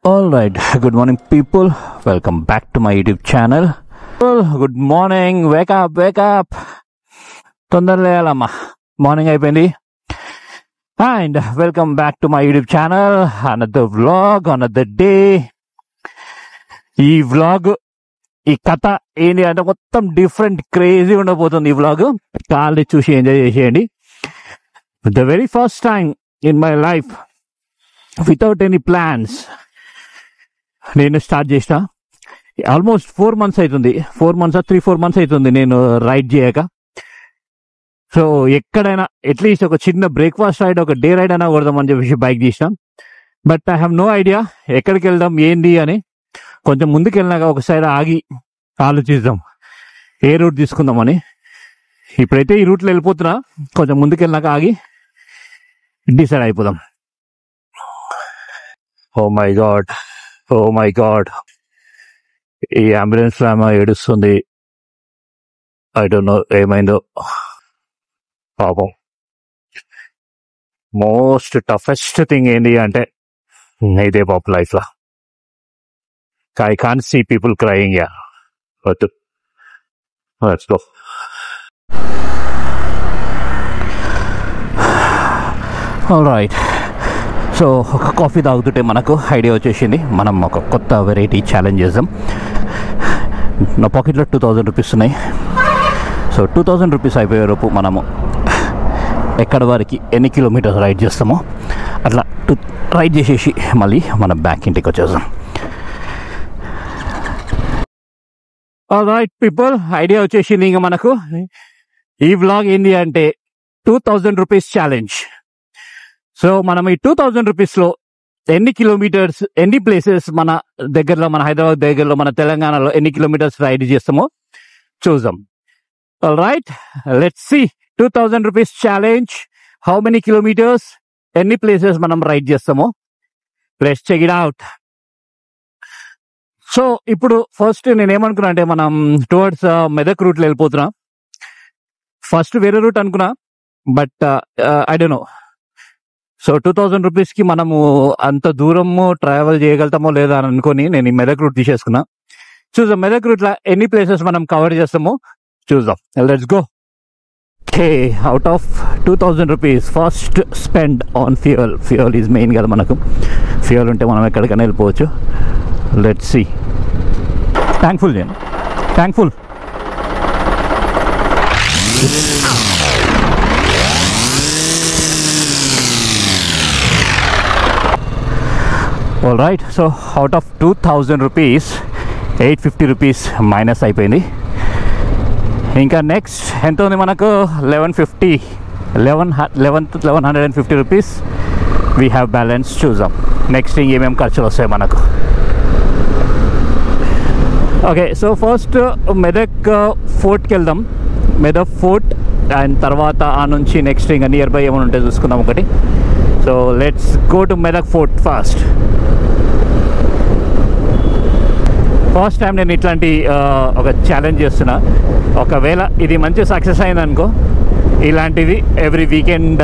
All right, good morning, people. Welcome back to my YouTube channel. Well, good morning. Wake up, wake up. తొందర లేయాలమ్మా, morning అయిపోయింది. And welcome back to my YouTube channel. Another vlog, another day. ఈ vlog, ఈ కథ ఏంటి అంటే మొత్తం different, crazy ఉండబోతుంది. ఈ వ్లాగ్ కాల్ని చూసి ఎంజాయ్ చేసేయండి. The very first time in my life without any plans నేను స్టార్ట్ చేసిన. ఆల్మోస్ట్ 4 months అవుతుంది. 4 months 3-4 months అవుతుంది నేను రైడ్ చేయక. సో ఎక్కడైనా అట్లీస్ట్ ఒక చిన్న బ్రేక్ఫాస్ట్ రైడ్, ఒక డే రైడ్ అయినా కొడదామని చెప్పేసి బైక్ తీసినాం. But I have no idea ఎక్కడికి వెళ్దాం ఏంది అని. కొంచెం ముందుకు వెళ్ళినాక ఒకసారి ఆగి ఆలోచిద్దాం ఏ రూట్ తీసుకుందామని. ఇప్పుడైతే ఈ రూట్లో వెళ్ళిపోతున్నా, కొంచెం ముందుకు వెళ్ళినాక ఆగి డిసైడ్ అయిపోదాం. Oh my God, oh my God, ఈ అంబులెన్స్ ఆమె ఏడుస్తుంది. ఐ డోంట్ నో ఏమైందో పాపం. మోస్ట్ టఫెస్ట్ థింగ్ ఏంటి అంటే ఇదే పాప లైఫ్ లో. I can't see people crying. Yeah, let's go. Alright, so ఒక కాఫీ తాగుతుంటే మనకు ఐడియా వచ్చేసింది, మనం ఒక కొత్త వెరైటీ ఛాలెంజ్ చేద్దాం. నా పాకెట్లో 2000 రూపీస్ ఉన్నాయి. సో 2000 రూపీస్ అయిపోయే రూపు మనము ఎక్కడి వరకు ఎన్ని కిలోమీటర్స్ రైడ్ చేస్తామో అట్లా రైడ్ చేసేసి మళ్ళీ మనం బ్యాక్ ఇంటికి వచ్చేద్దాం. ఆల్రైట్ పీపుల్, ఐడియా వచ్చేసింది. ఇంకా మనకు ఈ వ్లాగ్ ఏంటి అంటే 2000 రూపీస్ ఛాలెంజ్. సో మనం ఈ 2000 రూపీస్లో ఎన్ని కిలోమీటర్స్, ఎన్ని ప్లేసెస్ మన దగ్గరలో, మన హైదరాబాద్ దగ్గరలో, మన తెలంగాణలో ఎన్ని కిలోమీటర్స్ రైడ్ చేస్తామో చూద్దాం. Alright, let's see 2000 rupees challenge. How many kilometres, ఎన్ని ప్లేసెస్ మనం రైడ్ చేస్తామో let's check it out. So ఇప్పుడు ఫస్ట్ నేను ఏమనుకున్నా అంటే మనం టువర్డ్స్ మెదక్ రూట్లో వెళ్ళిపోతున్నా. ఫస్ట్ వేరే రూట్ అనుకున్నా, but I don't no. So 2000 రూపీస్కి మనము అంత దూరము ట్రావెల్ చేయగలుగుతామో లేదా అని అనుకుని నేను ఈ మెదక్ రూట్ తీసేసుకున్నా. చూద్దాం మెదక్ రూట్లో ఎన్ని ప్లేసెస్ మనం కవర్ చేస్తామో చూద్దాం. Let's go. Okay, out of 2000 rupees first spend on fuel. Fuel is main కదా మనకు. ఫ్యూయల్ ఉంటే మనం ఎక్కడికైనా వెళ్ళిపోవచ్చు. Let's see. థ్యాంక్ఫుల్ నేను, thankful. All right, so out of 2000 rupees 850 rupees minus అయిపోయింది. ఇంకా నెక్స్ట్ ఎంత ఉంది మనకు? 1150 రూపీస్ వీ హ్యావ్ బ్యాలెన్స్. చూద్దాం నెక్స్ట్ ఇంకేమేమి ఖర్చులు వస్తాయి మనకు. ఓకే, సో ఫస్ట్ మెదక్ ఫోర్ట్కి వెళ్దాం. మెదక్ ఫోర్ట్ అండ్ తర్వాత ఆ నుంచి నెక్స్ట్ ఇంకా నియర్ బై ఏమైనా ఉంటే చూసుకుందాం ఒకటి. So let's go to Medak fort first. First time నేను ఇట్లాంటి ఒక ఛాలెంజ్ చేస్తున్నా. ఒకవేళ ఇది మంచి సక్సెస్ అయిందనుకో ఇలాంటివి ఎవ్రీ వీకెండ్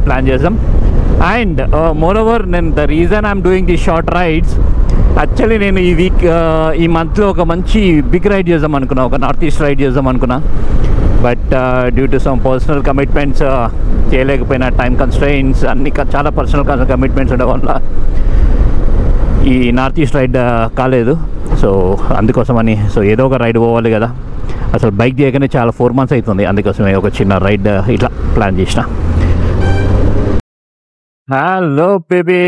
ప్లాన్ చేద్దాం. అండ్ మోర్ ఓవర్ నేను the reason I'm doing the short rides, actually నేను ఈ మంత్లో ఒక మంచి బిగ్ రైడ్ చేద్దాం అనుకున్నా, ఒక నార్త్ ఈస్ట్ రైడ్ చేద్దాం అనుకున్నా. But due to some personal commitments చేయలేకపోయినా, టైం కన్స్ట్రెయిన్స్ అన్ని చాలా పర్సనల్ కమిట్మెంట్స్ ఉండడం వల్ల ఈ నార్త్ ఈస్ట్ రైడ్ కాలేదు. సో అందుకోసమని, సో ఏదో ఒక రైడ్ పోవాలి కదా. అసలు బైక్ చేయగానే చాలా 4 months అవుతుంది. అందుకోసమే ఒక చిన్న రైడ్ ఇట్లా ప్లాన్ చేసిన. Hello baby,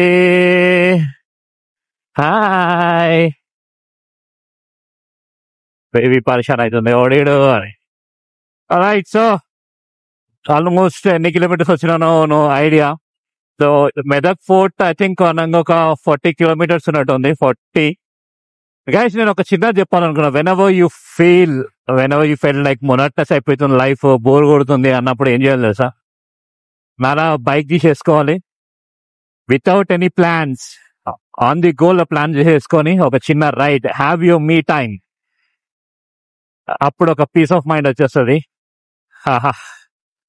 hi. బేబీ పరిశాన్ అవుతుంది ఓడీడు అని. రైట్, సో ఆల్మోస్ట్ ఎన్ని కిలోమీటర్స్ వచ్చినానో no idea. So Medak fort I think ఒక 40 కిలోమీటర్స్ ఉన్నట్టు ఉంది. 40 గైస్. నేను ఒక చిన్నది చెప్పాలనుకున్నా. వెనెవర్ యూ ఫీల్ లైక్ మొనటనెస్ అయిపోతుంది, లైఫ్ బోర్ కొడుతుంది అన్నప్పుడు ఏం చేయాలి తెలుసా? మన బైక్ తీసేసుకోవాలి, without any plans, on the goal plan చేసేసుకొని ఒక చిన్న రైడ్, హ్యావ్ యువర్ మీ టైం. అప్పుడు ఒక పీస్ ఆఫ్ మైండ్ వచ్చేస్తుంది.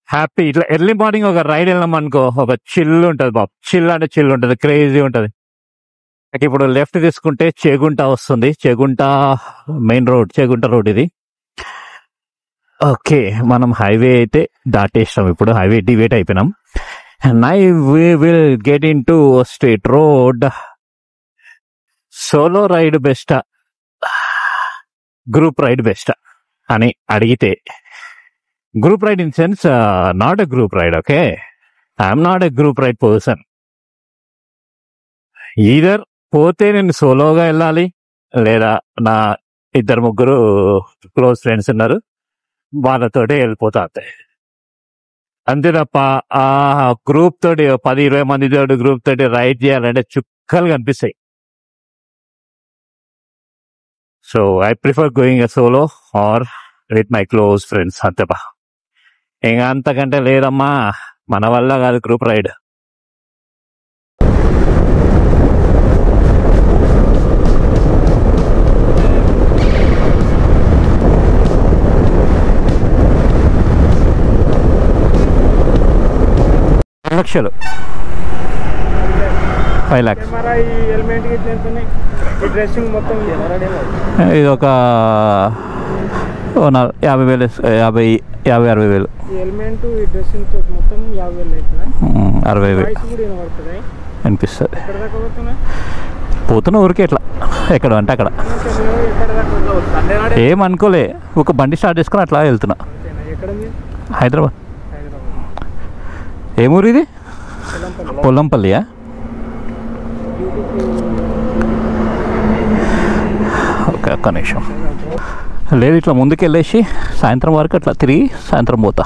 హ్యాపీ. ఇట్లా ఎర్లీ మార్నింగ్ ఒక రైడ్ వెళ్ళాం అనుకో, ఒక చిల్ ఉంటుంది బాబు. చిల్ అంటే చిల్ ఉంటుంది, క్రేజీ ఉంటుంది. ఇప్పుడు లెఫ్ట్ తీసుకుంటే చేగుంట వస్తుంది. Chegunta main road, Chegunta road ఇది. ఓకే, మనం హైవే అయితే దాటేస్తాం. ఇప్పుడు హైవే డివేట్ అయిపోయినాం. Now we will get into street road. Solo ride బెస్టా, గ్రూప్ రైడ్ బెస్టా అని అడిగితే, group ride in sense not a group ride. Okay, I'm not a group ride person. Either పోతే నేను సోలోగా వెళ్ళాలి, లేదా నా 2-3 క్లోజ్ ఫ్రెండ్స్ ఉన్నారు, వాళ్ళతోటి వెళ్ళిపోతా అంతే. అంతే తప్ప ఆ గ్రూప్ తోటి 10-20 మంది తోటి గ్రూప్ తోటి రైడ్ చేయాలంటే చుక్కలు కనిపిస్తాయి. So I prefer going a solo or with my close friends. అంతేపా, ఇంకా అంతకంటే లేదమ్మా, మన వల్ల కాదు గ్రూప్ రైడ్. లక్షలు, 5 lakhs. ఇది ఒక 50,000, 50,000-60,000. 60,000 అనిపిస్తుంది. పోతున్న ఊరికి ఎట్లా, ఎక్కడ అంటే అక్కడ ఏమనుకోలే, ఒక బండి స్టార్ట్ చేసుకుని అట్లా వెళ్తున్నా. హైదరాబాద్. ఏమూరు ఇది? పొల్లంపల్లియా? ఓకే, ఒక్క నిమిషం. లేదు, ఇట్లా ముందుకు వెళ్ళేసి సాయంత్రం వరకు అట్లా తిరిగి సాయంత్రం పోతా.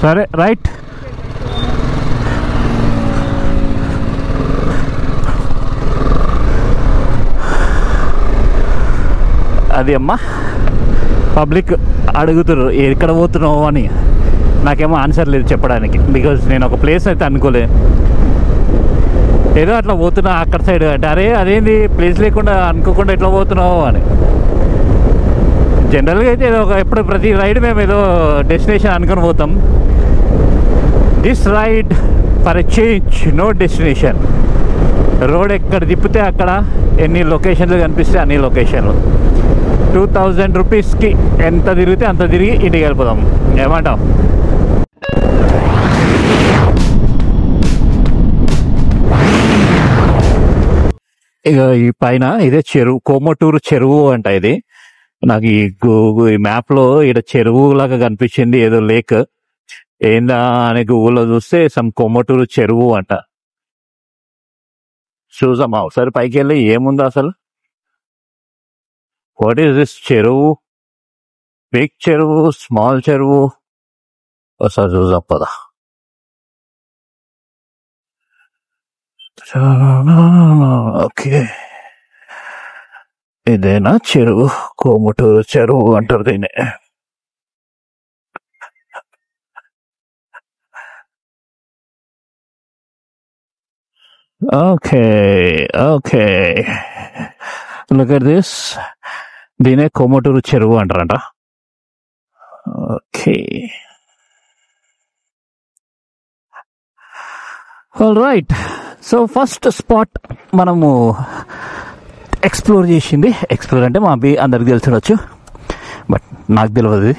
సరే, రైట్. అది అమ్మా, పబ్లిక్ అడుగుతారు ఎక్కడ పోతున్నావు అని. నాకేమో ఆన్సర్ లేదు చెప్పడానికి, బికాజ్ నేను ఒక ప్లేస్ అయితే అనుకోలే. ఏదో అట్లా పోతున్నా అక్కడ సైడ్ అంటే, అరే అదేంది ప్లేస్ లేకుండా అనుకోకుండా ఎట్లా పోతున్నావు అని. జనరల్గా అయితే ఏదో ఎప్పుడు ప్రతి రైడ్ మేము ఏదో డెస్టినేషన్ అనుకుని పోతాం. This ride for a change, no destination. Road ఎక్కడ తిప్పితే అక్కడ, ఎన్ని లొకేషన్లు కనిపిస్తే అన్ని లొకేషన్లు. 2,000 రూపీస్కి ఎంత తిరిగితే అంత తిరిగి ఇంటికి వెళ్ళిపోదాం. ఏమంటావు? ఇక ఈ పైన ఇదే చెరువు, కోమటూరు చెరువు అంట ఇది. నాకు ఈ మ్యాప్లో ఇక్కడ చెరువు లాగా కనిపించింది, ఏదో లేక్. ఏందా అని గూగుల్లో చూస్తే సమ్ కోమటూరు చెరువు అంట. చూసామా ఒకసారి పైకి వెళ్ళి ఏముందో అసలు. వాట్ ఈస్ దిస్ చెరువు? బిగ్ చెరువు, స్మాల్ చెరువు? ఒకసారి చూసాం పద. ఓకే, ఇదేనా చెరువు? కోమటూరు చెరువు అంటారు దీన్ని. Okay okay, look at this. దీనే కోమటూరు చెరువు అంటారంట. Okay, all right. So first spot మనము ఎక్స్ప్లోర్ చేసింది. ఎక్స్ప్లోర్ అంటే మా అందరికి తెలిసి బట్ నాకు తెలియదు.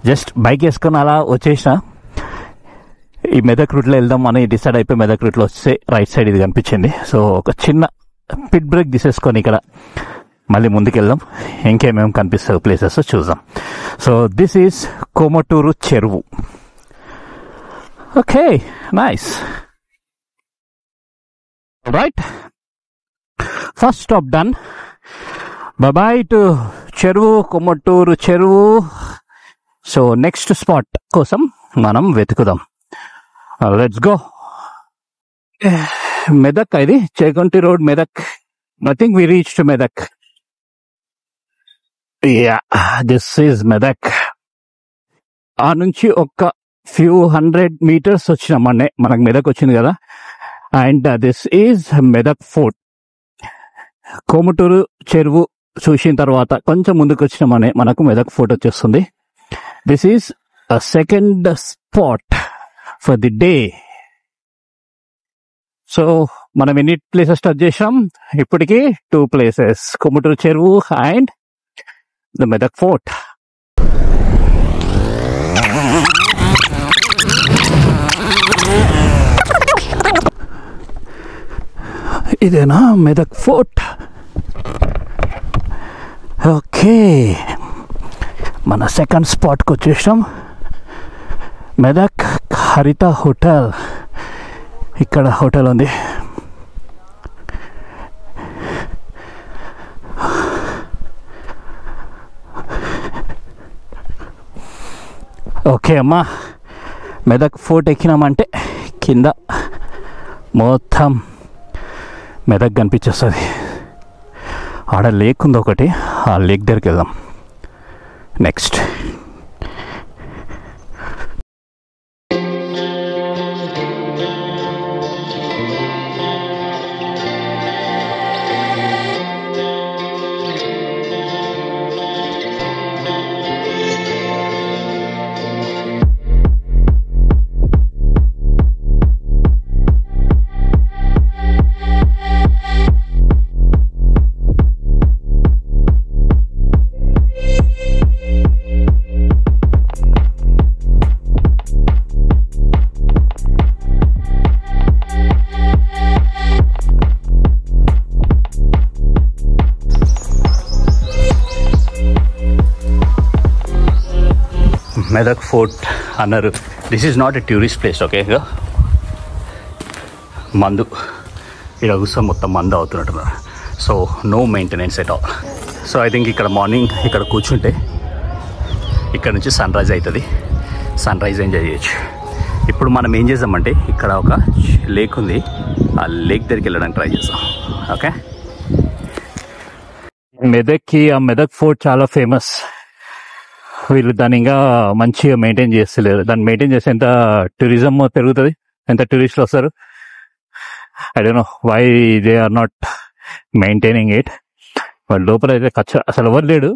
జస్ట్ బైక్ వేసుకొని అలా వచ్చేసిన. ఈ మెదక్ రూట్లో వెళ్దాం అని డిసైడ్ అయిపోయి మెదక్ రూట్లో వస్తే రైట్ సైడ్ ఇది కనిపించింది. సో ఒక చిన్న పిట్ బ్రేక్ తీసేసుకొని ఇక్కడ మళ్ళీ ముందుకు వెళ్దాం, ఇంకేమేమి కనిపిస్తాయి ప్లేసెస్ చూద్దాం. సో దిస్ ఈజ్ కోమటూరు చెరువు. Okay, nice. Right, first stop done. Bye to చెరువు, కొమ్మటూరు చెరువు. సో నెక్స్ట్ స్పాట్ కోసం మనం వెతుకుదాం. Let's go. మెదక్, ఇది Cheganti road, Medak. I think we reached Medak. Yeah, this is Medak. ఆ నుంచి ఒక ఫ్యూ 100 meters వచ్చినాం అన్నే మనకు మెదక్ వచ్చింది కదా. And this is Medak fort. Komaturu చెరువు చూసిన తర్వాత కొంచెం ముందుకు వచ్చినామనే మనకు మెదక్ ఫోర్ట్ వచ్చేస్తుంది. This is a second spot for the day. So మనం ఎన్ని ప్లేసెస్ టచ్ చేసాం ఇప్పటికి? 2 ప్లేసెస్, కొముటూరు చెరువు అండ్ ద మెదక్ ఫోర్ట్. ఇదేనా మెదక్ ఫోర్ట్? ఓకే, మన సెకండ్ స్పాట్కి వచ్చేసాం. మెదక్ హరిత హోటల్. ఇక్కడ హోటల్ ఉంది. ఓకే అమ్మా, మెదక్ ఫోర్ట్ ఎక్కినామంటే కింద మొత్తం మెదక్ కనిపించేస్తుంది. ఆడ లేక్ ఉంది ఒకటి, ఆ లేక్ దగ్గరికి వెళ్దాం నెక్స్ట్. మెదక్ ఫోర్ట్ అన్నారు. This is not a tourist place. Okay, మందు ఇక్కడ కూర్చొని మొత్తం మందు అవుతున్నట్టున్నారు. So no maintenance at all. So I think ఇక్కడ మార్నింగ్ ఇక్కడ కూర్చుంటే ఇక్కడ నుంచి సన్ రైజ్ అవుతుంది. సన్ రైజ్ ఎంజాయ్ చేయొచ్చు. ఇప్పుడు మనం ఏం చేద్దామంటే ఇక్కడ ఒక లేక్ ఉంది, ఆ లేక్ దగ్గరికి వెళ్ళడానికి ట్రై చేద్దాం. ఓకే, మెదక్కి ఆ మెదక్ ఫోర్ట్ చాలా ఫేమస్. వీళ్ళు దాన్ని ఇంకా మంచిగా మెయింటైన్ చేస్తలేరు. దాన్ని మెయింటైన్ చేస్తే ఎంత టూరిజం పెరుగుతుంది, ఎంత టూరిస్టులు వస్తారు. I don't know why they are not maintaining it. వాళ్ళ లోపల అయితే అసలు ఎవరు లేడు.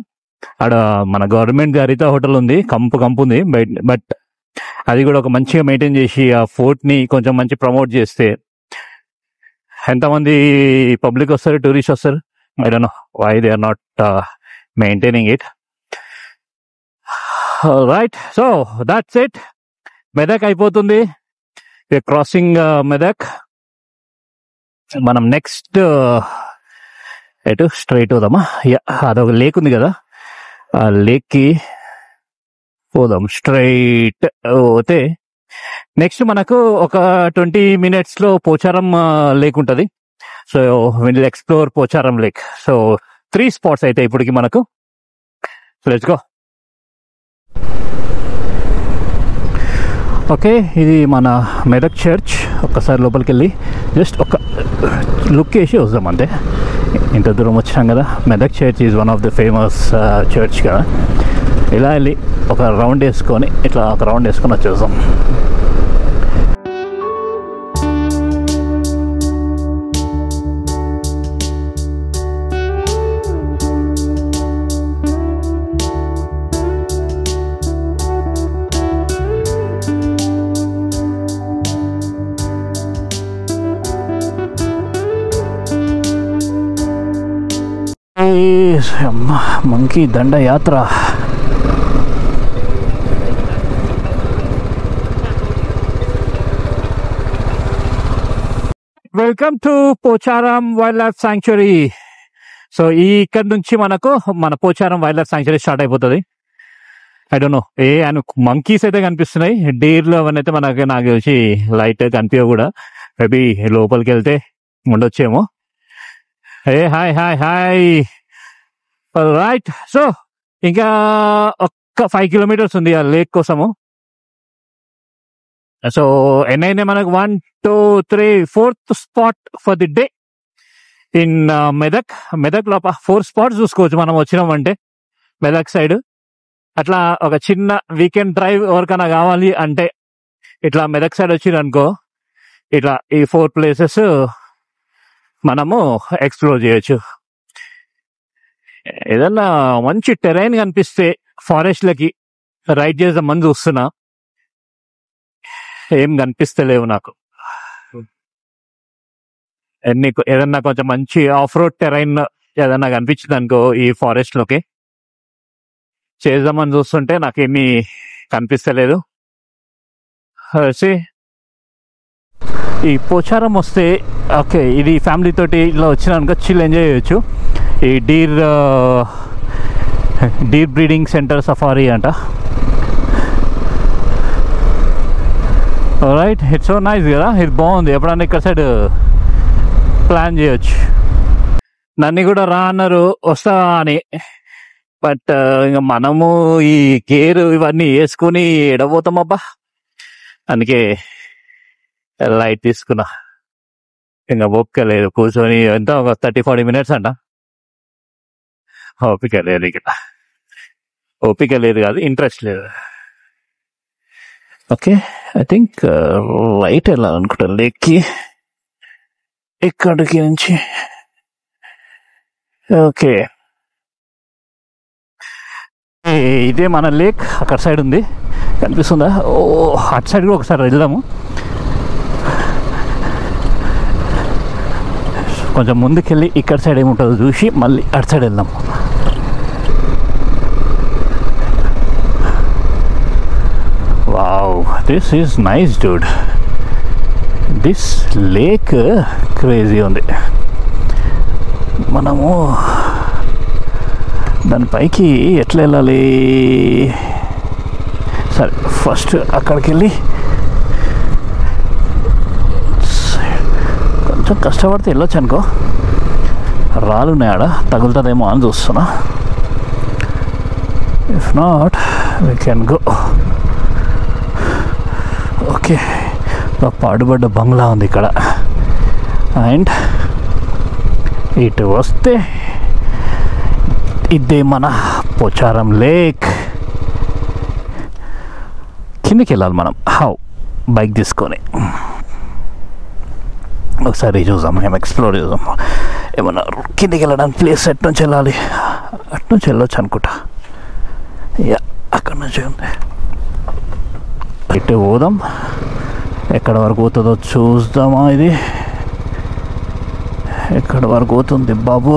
ఆడ మన గవర్నమెంట్ హరిత హోటల్ ఉంది, కంపు ఉంది. బట్ అది కూడా ఒక మంచిగా మెయింటైన్ చేసి ఆ ఫోర్ట్ని కొంచెం మంచి ప్రమోట్ చేస్తే ఎంతమంది పబ్లిక్ వస్తారు, టూరిస్ట్ వస్తారు. I don't know why they are not maintaining it. Right, so that's it. Medak అయిపోతుంది. క్రాసింగ్ మెదక్. మనం నెక్స్ట్ ఎటు స్ట్రైట్ పోదామా? అదొక లేక్ ఉంది కదా, ఆ లేక్కి పోదాం. స్ట్రైట్ పోతే నెక్స్ట్ మనకు ఒక 20 minutes పోచారం లేక్ ఉంటుంది. So will explore Pocharam lake. So 3 spots అయితే ఇప్పటికి మనకు. So let's go. ఓకే, ఇది మన మెదక్ చర్చ్. ఒక్కసారి లోపలికి వెళ్ళి జస్ట్ ఒక లుక్ వేసి వద్దాం అంతే. ఇంత దూరం వచ్చినాం కదా. Medak church is one of the famous church కదా. ఇలా వెళ్ళి ఒక రౌండ్ వేసుకొని వచ్చేద్దాం. అమ్మా, మంకీ దండ యాత్ర. Welcome to Pocharam wild life sanctuary. So ఇక్కడ నుంచి మనకు మన Pocharam wild life sanctuary start అయిపోతుంది. ఐ డోంట్ నో మంకీస్ అయితే కనిపిస్తున్నాయి. డీర్లు అవన్నీ అయితే నాకు తెలిసి లైట్ కనిపించవు కూడా. మేబీ లోపలికి వెళ్తే ఉండొచ్చేమో. Hi hi hi. Right, so ఇంకా ఒక్క 5 kilometers ఉంది ఆ లేక్ కోసము. సో ఎన్నైనా మనకు 1, 2, 3, 4th spot for the day in Medak లోపల 4 spots చూసుకోవచ్చు మనం వచ్చినామంటే మెదక్ సైడ్. అట్లా ఒక చిన్న వీకెండ్ డ్రైవ్ ఎవరికైనా కావాలి అంటే ఇట్లా మెదక్ సైడ్ వచ్చిరనుకో, ఇట్లా ఈ 4 places మనము ఎక్స్ప్లోర్ చేయొచ్చు. ఏదన్నా మంచి టెరైన్ కనిపిస్తే ఫారెస్ట్లకి రైడ్ చేద్దామని చూస్తున్నా, ఏం కనిపిస్తలేవు నాకు. ఏదన్నా కొంచెం మంచి ఆఫ్ రోడ్ టెరైన్ ఏదన్నా కనిపించింది అనుకో ఈ ఫారెస్ట్ లోకి చేద్దామని చూస్తుంటే నాకేమీ కనిపిస్తలేదు. ఈ పోచారం వస్తే ఓకే, ఇది ఫ్యామిలీ తోటి ఇలా వచ్చినాక చిల్ ఎంజాయ్ చేయొచ్చు. ఈ డీర్ బ్రీడింగ్ సెంటర్ సఫారీ అంట. రైట్, ఇట్స్ సో నైస్ కదా, ఇది బాగుంది. ఎప్పుడన్నా ఇక్కడ సైడ్ ప్లాన్ చేయొచ్చు. నన్ను కూడా రా అన్నారు వస్తా అని, బట్ ఇంకా మనము ఈ గేర్ ఇవన్నీ వేసుకుని ఎడబోతామబ్బా, అందుకే లైట్ తీసుకున్నా. ఇంకా ఓపిక లేదు కూర్చొని, ఎంత ఒక 30-40 minutes అంట. ఓపిక లేదు ఇక్కడ, ఓపిక లేదు కాదు, ఇంట్రెస్ట్ లేదు. ఓకే, ఐ థింక్ లైట్ వెళ్ళాలనుకుంటా లేక్కి, ఇక్కడికి నుంచి. ఓకే, ఇదే మన లేక్, అక్కడ సైడ్ ఉంది కనిపిస్తుందా? ఓ, అటు సైడ్ కూడా ఒకసారి వెళ్దాము. కొంచెం ముందుకెళ్ళి ఇక్కడ సైడ్ ఏముంటుందో చూసి మళ్ళీ అటు సైడ్ వెళ్దాము. Wow, this is nice Dude. This lake crazy ఉంది. మనము దానిపైకి ఎట్లా వెళ్ళాలి? సరే, ఫస్ట్ అక్కడికి వెళ్ళి కొంచెం కష్టపడితే వెళ్ళొచ్చు అనుకో. రాళ్ళు ఉన్నాయి ఆడ, తగులుతుందేమో అని చూస్తున్నా. If not we can go. Okay, పాడుబడ్డ బంగ్లా ఉంది ఇక్కడ. అండ్ ఇటు వస్తే ఇదే మన పోచారం లేక్. కిందికి వెళ్ళాలి మనం, హౌ బైక్ తీసుకొని. ఒకసారి చూద్దాం, మేము ఎక్స్ప్లోర్ చేద్దాం. ఏమన్నా కిందికి వెళ్ళడానికి ప్లేస్ ఎటు నుంచి వెళ్ళాలి? అటు నుంచి వెళ్ళొచ్చు అనుకుంటా. యా, అక్కడ నుంచి ఉంది. ఇటు పోదాం, ఎక్కడ వరకు పోతుందో చూద్దామా. ఇది ఎక్కడ వరకు పోతుంది బాబు?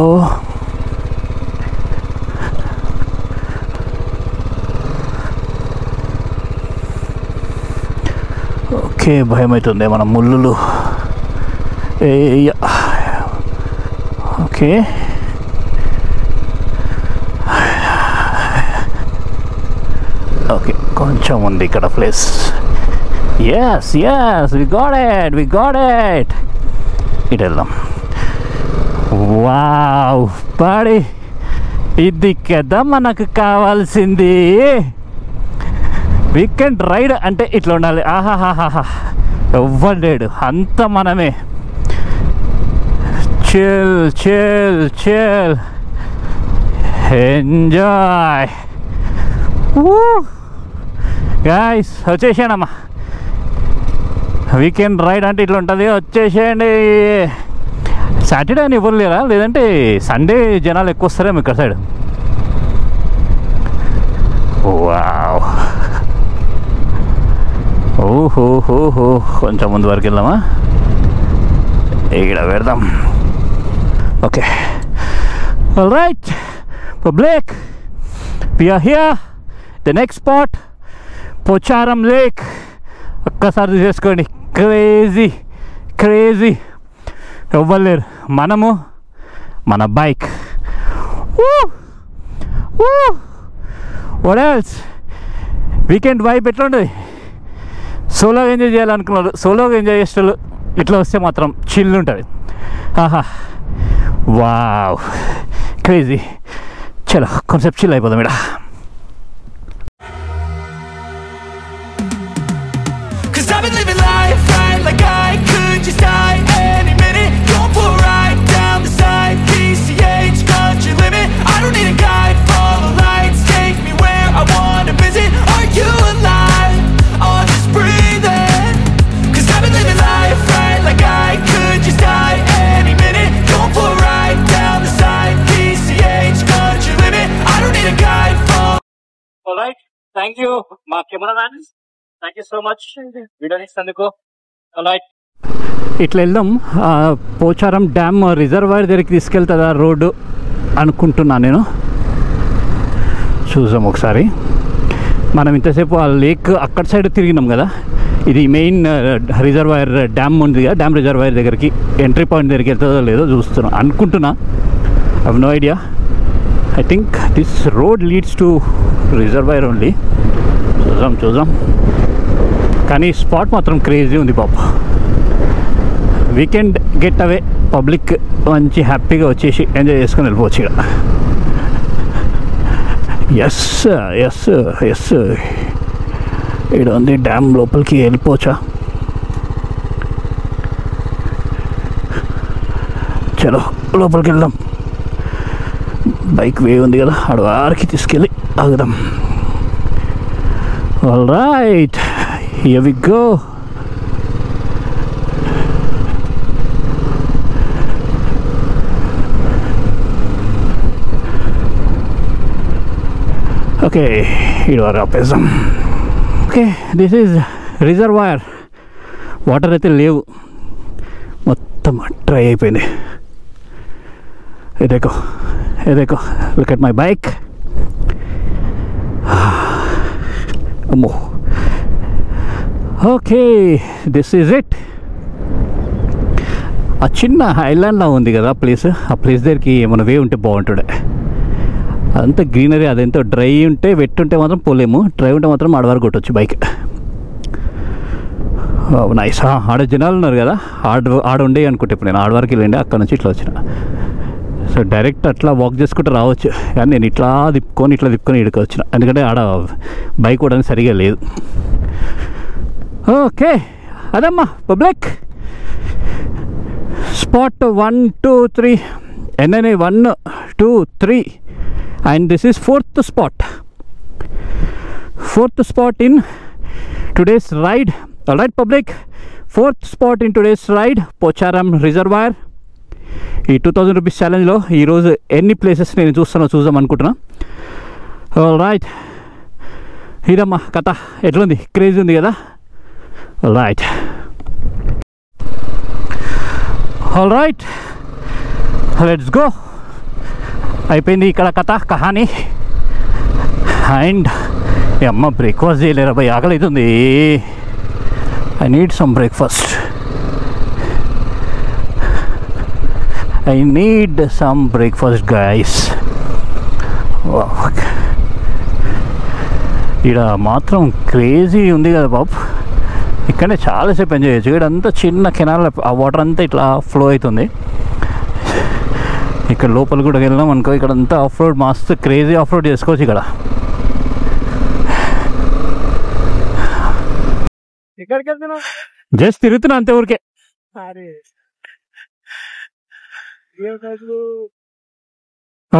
ఓకే, భయం అవుతుంది మన ముళ్ళు. ఓకే, ఓకే, కొంచెం ఉంది ఇక్కడ place. Yes yes, we got it. ఇటు వెళ్దాం. వావ్ పాడి, ఇది కదా మనకు కావాల్సింది. వీకెండ్ రైడ్ అంటే ఇట్లా ఉండాలి. ఆహాహాహా, ఎవ్వరు లేడు, అంత మనమే. Chill chill chill, enjoy. Guys, వచ్చేసానమ్మా. వీకెండ్ రైడ్ అంటే ఇట్లా ఉంటుంది, వచ్చేసేయండి. సాటర్డే అని ఎవరు లేరా? లేదంటే సండే జనాలు ఎక్కువ వస్తారేమో ఇక్కడ సైడ్. వావ్, ఓహోహోహో, కొంచెం ముందు వరకు వెళ్దామా? ఇక్కడ పెడదాం. Okay, alright public, we are here. The next spot Pocharam lake. ఒక్కసారి చేసుకోండి, క్రేజీ క్రేజీ. ఎవ్వలేరు, మనము మన bike. What else? Weekend vibe ఎట్లా ఉంటుంది? సోలోగా ఎంజాయ్ చేయాలనుకున్నారు, సోలోగా ఎంజాయ్ చేసేవాళ్ళు ఇట్లా వస్తే మాత్రం చిల్ ఉంటుంది. ఆహా, వావ్, క్రేజీ. చలో, కొంచెం చిల్ అయిపోదాం ఇక్కడ. థ్యాంక్ యూ మా camera man, thank you so much video ఇచ్చినందుకు. రైట్, ఇట్లా వెళ్దాం. పోచారం డ్యామ్ రిజర్వాయర్ దగ్గరికి తీసుకెళ్తుందా రోడ్డు అనుకుంటున్నా నేను. చూసాం ఒకసారి. మనం ఇంతసేపు ఆ లేక్ అక్కడ సైడ్ తిరిగినాం కదా, ఇది మెయిన్ రిజర్వాయర్ డ్యామ్ ఉంది కదా, డ్యామ్ రిజర్వాయర్ దగ్గరికి ఎంట్రీ పాయింట్ దగ్గరికి వెళ్తుందో లేదో చూస్తున్నా అనుకుంటున్నా. I have no idea. I think this road leads to reservoir only. చూద్దాం. కానీ స్పాట్ మాత్రం క్రేజీ ఉంది పాప. వీకెండ్ గెట్ అవే, పబ్లిక్ మంచి హ్యాపీగా వచ్చేసి ఎంజాయ్ చేసుకొని వెళ్ళిపోవచ్చు ఇక్కడ. ఎస్ ఇక్కడ ఉంది డ్యామ్, లోపలికి వెళ్ళిపోవచ్చా? చలో లోపలికి వెళ్దాం. బైక్ వే ఉంది కదా, ఆడ వారికి తీసుకెళ్ళి ఆగుదాం. All right, here we go. Okay, ఇది వరకు ఆపేద్దాం. Okay, this is reservoir. Water అయితే లేవు, మొత్తం డ్రై అయిపోయింది. ఏదేకో లుక్ ఎట్ మై బైక్. అమ్మో. Okay, this is it. ఆ చిన్న ఐలాండ్లా ఉంది కదా ప్లేస్, ఆ ప్లేస్ దగ్గరికి ఏమైనా వే ఉంటే బాగుంటుండే. అదంతా గ్రీనరీ, అదెంతో డ్రై ఉంటే వెట్ ఉంటే మాత్రం పోలేము, డ్రై ఉంటే మాత్రం ఆడవారు కొట్టవచ్చు బైక్. నైస్. ఆడ జనాలు ఉన్నారు కదా, ఆడ ఉండే అనుకుంటే ఇప్పుడు నేను ఆడవారికి వెళ్ళండి, అక్కడ నుంచి ఇట్లా వచ్చిన. సో డైరెక్ట్ అట్లా వాక్ చేసుకుంటూ రావచ్చు, కానీ నేను ఇట్లా తిప్పుకొని ఇక్కడికి వచ్చిన, ఎందుకంటే ఆడ బైక్ కూడా సరిగా లేదు. ఓకే, అదమ్మా public spot 1, 2, 3 NNA 1, 2, 3 and this is fourth spot in today's ride. All right public, fourth spot in today's ride, Pocharam Reservoir. ఈ 2000 రూపీస్ ఛాలెంజ్లో ఈరోజు ఎన్ని ప్లేసెస్ నేను చూద్దాం అనుకుంటున్నా. ఆల్ రైట్, ఇదమ్మా కథ. ఎట్లుంది? క్రేజీ ఉంది కదా. All right, let's go. అయిపోయింది ఇక్కడ కథ కహాని. అండ్ అమ్మ బ్రేక్ఫాస్ట్ చేయలేరా భయ్, ఆకలి అవుతుంది. I need some breakfast. Guys. ఇక్కడ మాత్రం క్రేజీ ఉంది కదా బాబు. ఇక్కడనే చాలాసేపు ఎంజాయ్ చేయొచ్చు. ఇక్కడ అంతా చిన్న కెనాల్, ఆ వాటర్ అంతా ఇట్లా ఫ్లో అవుతుంది. ఇక్కడ లోపల కూడా వెళ్ళాం అనుకో, ఇక్కడ అంతా ఆఫ్ రోడ్, మస్తు క్రేజీ ఆఫ్ రోడ్ చేసుకోవచ్చు ఇక్కడ. ఎక్కడికి వెళ్తున్నావు? జస్ట్ తిరుగుతున్నా అంతే ఊరికే.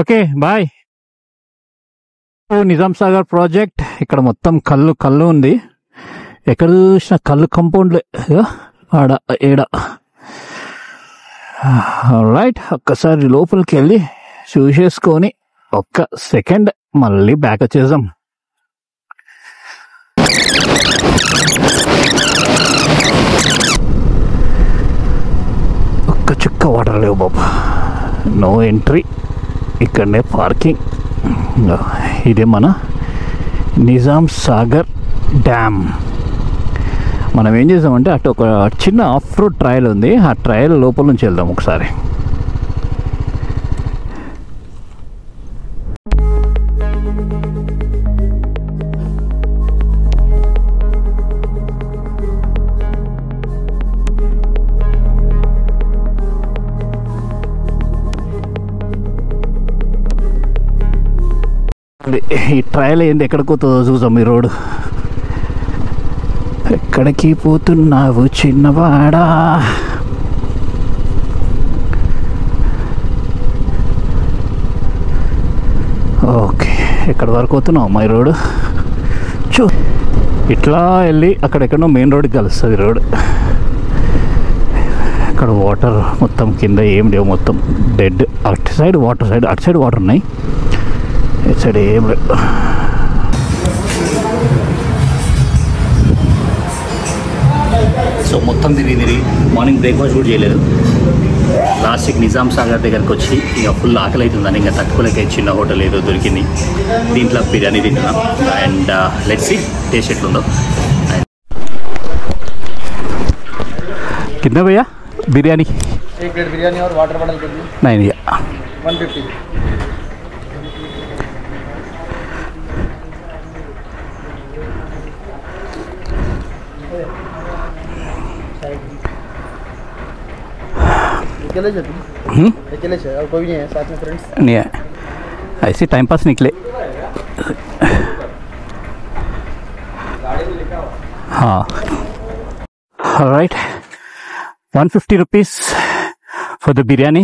Okay bye. Nizam Sagar project. ఇక్కడ మొత్తం కళ్ళు ఉంది, ఎక్కడ చూసిన కళ్ళు కంపౌండ్లే ఆడ ఏడ. రైట్, ఒక్కసారి లోపలికి వెళ్ళి చూసేసుకొని ఒక్క సెకండ్ మళ్ళీ బ్యాక్ వచ్చేద్దాం. ఒక్క చుక్క వాటర్ లేవు బాబా, నో ఎంట్రీ. ఇక్కడనే పార్కింగ్. ఇదే మన నిజాం సాగర్ డ్యామ్. మనం ఏం చేసామంటే అటు ఒక చిన్న ఆఫ్ రోడ్ ట్రయల్ ఉంది, ఆ ట్రయల్ లోపల నుంచి వెళ్దాం ఒకసారి. ఈ ట్రయల్ ఏంది, ఎక్కడికి పోతుందో చూసాం. ఈ రోడ్ ఎక్కడికి పోతున్నావు చిన్నవాడా? ఓకే, ఎక్కడి వరకు పోతున్నావు మై రోడ్? ఇట్లా వెళ్ళి అక్కడెక్కడో మెయిన్ రోడ్కి కలుస్తుంది రోడ్. అక్కడ వాటర్ మొత్తం కింద ఏం లేవు, మొత్తం డెడ్. అటు సైడ్ వాటర్ ఉన్నాయి, ఇటు సైడ్ ఏం లేవు. సో మొత్తం తిరిగి మార్నింగ్ బ్రేక్ఫాస్ట్ కూడా చేయలేదు. లాస్ట్కి నిజాం సాగర్ దగ్గరకు వచ్చి ఇక ఫుల్ ఆకలి అవుతుందని ఇంకా తట్టుకోలేక చిన్న హోటల్ ఏదో దొరికింది, దీంట్లో బిర్యానీ తింటున్నాం. అండ్ లెట్స్ సీ టేస్ట్ ఎట్లుందో. कितना भैया बिरयानी? 1 प्लेट बिरयानी और वाटर बॉटल कितनी? नहीं भैया 150. अकेले से अकेले से और कोई नहीं है साथ में फ्रेंड्स? नहीं है, ऐसे टाइम पास निकले. हाँ right. 150 rupees for the biryani.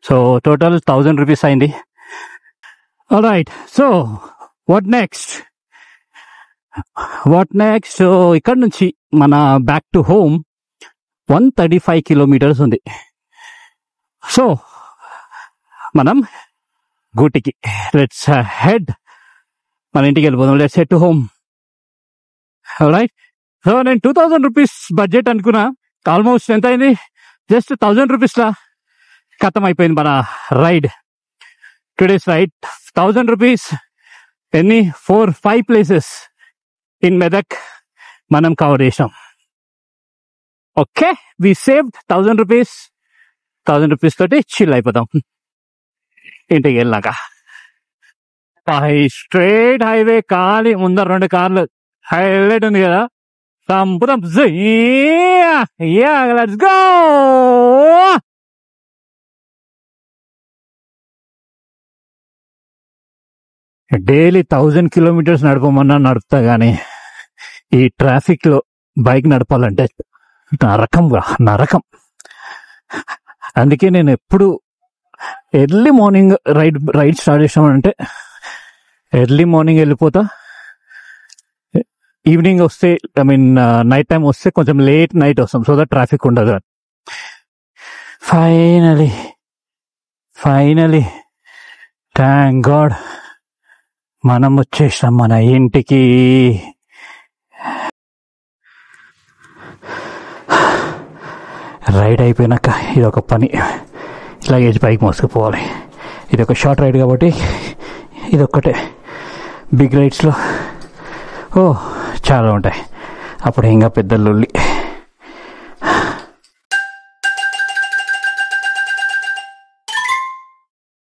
So total 1000 rupees అయింది. All right, so what next? So ఇక్కడ నుంచి మన బ్యాక్ టు హోమ్ 135 కిలోమీటర్స్ ఉంది. సో మనం గూటికి లెట్స్ హెడ్, మన ఇంటికి వెళ్ళిపోదాం. Let's head to home. Right. So నేను 2000 రూపీస్ బడ్జెట్ అనుకున్నా, ఆల్మోస్ట్ ఎంత అయింది, జస్ట్ 1000 రూపీస్లా ఖతం అయిపోయింది మన రైడ్. Today's ride 1000 rupees. ఎన్ని 4-5 ప్లేసెస్ ఇన్ మెదక్ మనం కవర్ చేసాం. ఓకే, వి సేవ్డ్ 1000 రూపీస్. 1000 రూపీస్ తోటి చిల్ అయిపోతాం ఇంటికి వెళ్ళాక. స్ట్రైట్ హైవే, ఖాళీ ముందర 2 కార్లు, హైలైట్ ఉంది కదా, సంపుతం. Let's go. డైలీ 1000 కిలోమీటర్స్ నడపమన్నా నడుపుతా కానీ ఈ ట్రాఫిక్ లో బైక్ నడపాలంటే నరకం. అందుకే నేను ఎప్పుడు ఎర్లీ మార్నింగ్ రైడ్ స్టార్ట్ చేసామంటే ఎర్లీ మార్నింగ్ వెళ్ళిపోతా. ఈవినింగ్ వస్తే, ఐ మీన్ నైట్ టైం వస్తే కొంచెం లేట్ నైట్ వస్తాం, సో దట్ ట్రాఫిక్ ఉండదు. ఫైనలీ థ్యాంక్ గాడ్ మనం వచ్చేసాం మన ఇంటికి. రైడ్ అయిపోయినాక ఇది ఒక పని, లగేజ్ పైకి మోసుకుపోవాలి. ఇది ఒక షార్ట్ రైడ్ కాబట్టి ఇది ఒక్కటే. బిగ్ రైడ్స్లో చాలా ఉంటాయి, అప్పుడు ఇంకా పెద్ద లొల్లి.